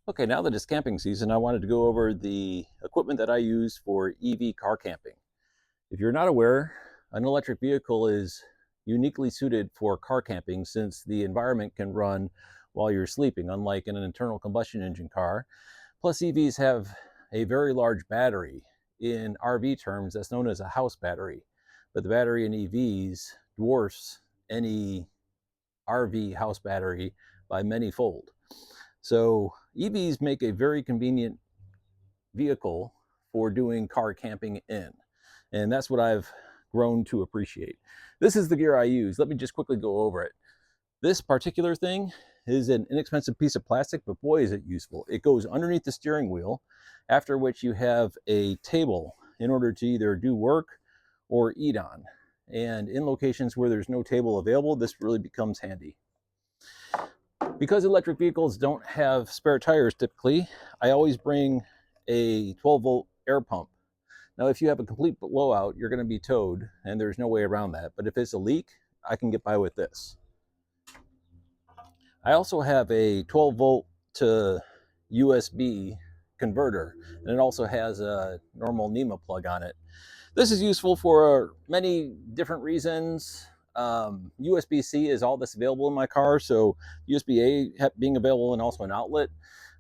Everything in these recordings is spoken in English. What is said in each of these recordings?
Okay, now that it's camping season, I wanted to go over the equipment that I use for EV car camping. If you're not aware, an electric vehicle is uniquely suited for car camping since the environment can run while you're sleeping, unlike in an internal combustion engine car. Plus, EVs have a very large battery. In RV terms, that's known as a house battery. But the battery in EVs dwarfs any RV house battery by many fold. So EVs make a very convenient vehicle for doing car camping in. And that's what I've grown to appreciate. This is the gear I use. Let me just quickly go over it. This particular thing is an inexpensive piece of plastic, but boy, is it useful. It goes underneath the steering wheel, after which you have a table in order to either do work or eat on. And in locations where there's no table available, this really becomes handy. Because electric vehicles don't have spare tires typically, I always bring a 12-volt air pump. Now, if you have a complete blowout, you're going to be towed, and there's no way around that. But if it's a leak, I can get by with this. I also have a 12-volt to USB converter, and it also has a normal NEMA plug on it. This is useful for many different reasons. USB-C is all that's available in my car, so USB-A being available and also an outlet.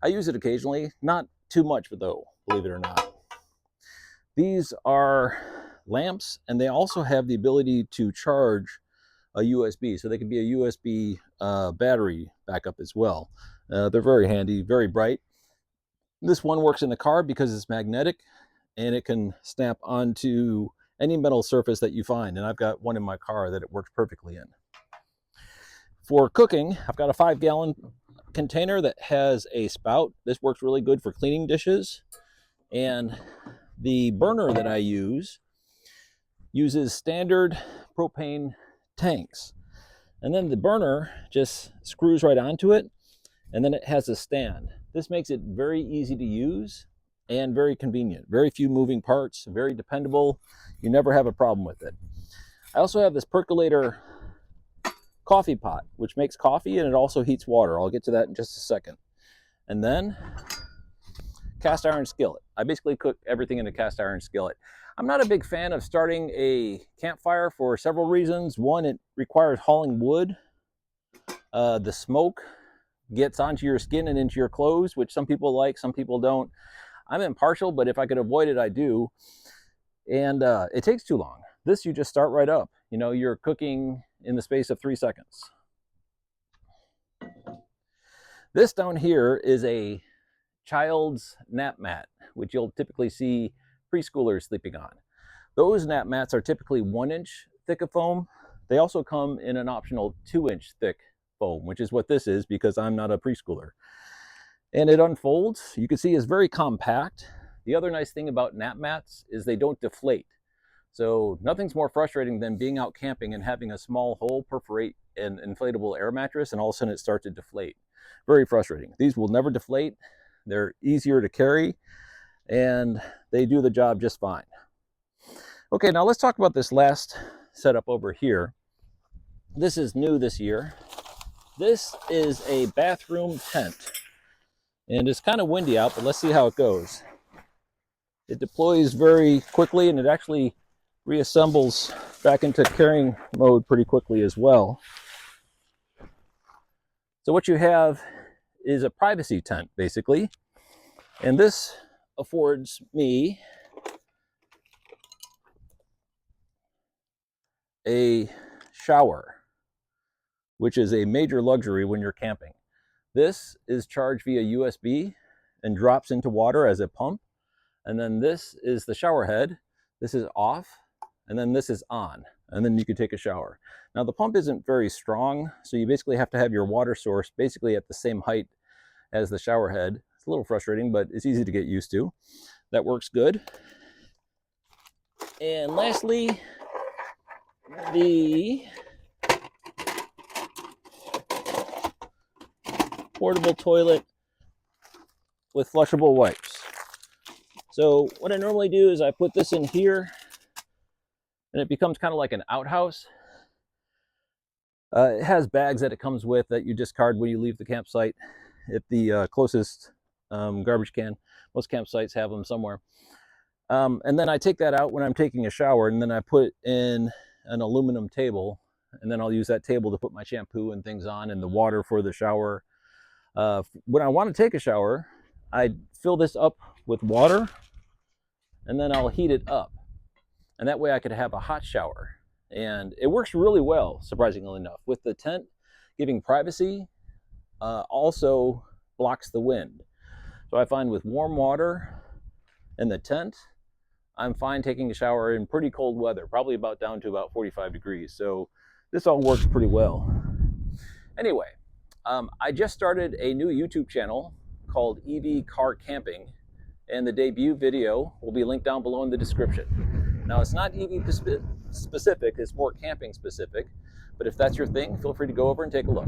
I use it occasionally, not too much though, believe it or not. These are lamps, and they also have the ability to charge a USB, so they can be a USB battery backup as well. They're very handy, very bright. This one works in the car because it's magnetic, and it can snap onto any metal surface that you find, and I've got one in my car that it works perfectly in. For cooking, I've got a 5-gallon container that has a spout. This works really good for cleaning dishes, and the burner that I use uses standard propane tanks, and then the burner just screws right onto it, and then it has a stand. This makes it very easy to use and very convenient. Very few moving parts, very dependable. You never have a problem with it. I also have this percolator coffee pot, which makes coffee and it also heats water. I'll get to that in just a second. And then cast iron skillet. I basically cook everything in a cast iron skillet. I'm not a big fan of starting a campfire for several reasons. One, it requires hauling wood. The smoke gets onto your skin and into your clothes, which some people like, some people don't. I'm impartial, but if I could avoid it, I do. And it takes too long. This, you just start right up. You know, you're cooking in the space of 3 seconds. This down here is a child's nap mat, which you'll typically see preschoolers sleeping on. Those nap mats are typically 1-inch thick of foam. They also come in an optional 2-inch thick foam, which is what this is because I'm not a preschooler. And it unfolds. You can see it's very compact. The other nice thing about nap mats is they don't deflate. So nothing's more frustrating than being out camping and having a small hole perforate an inflatable air mattress and all of a sudden it starts to deflate. Very frustrating. These will never deflate. They're easier to carry and they do the job just fine. Okay, now let's talk about this last setup over here. This is new this year. This is a bathroom tent. And it's kind of windy out, but let's see how it goes. It deploys very quickly, and it actually reassembles back into carrying mode pretty quickly as well. So what you have is a privacy tent, basically. And this affords me a shower, which is a major luxury when you're camping. This is charged via USB and drops into water as a pump. And then this is the shower head. This is off, and then this is on. And then you can take a shower. Now the pump isn't very strong, so you basically have to have your water source basically at the same height as the shower head. It's a little frustrating, but it's easy to get used to. That works good. And lastly, the portable toilet with flushable wipes. So what I normally do is I put this in here and it becomes kind of like an outhouse. It has bags that it comes with that you discard when you leave the campsite at the closest garbage can. Most campsites have them somewhere. And then I take that out when I'm taking a shower, and then I put in an aluminum table, and then I'll use that table to put my shampoo and things on, and the water for the shower. When I want to take a shower, I fill this up with water, and then I'll heat it up. And that way I could have a hot shower. And it works really well, surprisingly enough. With the tent giving privacy, also blocks the wind. So I find with warm water in the tent, I'm fine taking a shower in pretty cold weather, probably about down to about 45 degrees. So this all works pretty well. Anyway, I just started a new YouTube channel called EV Car Camping, and the debut video will be linked down below in the description. Now, it's not EV specific, it's more camping specific, but if that's your thing, feel free to go over and take a look.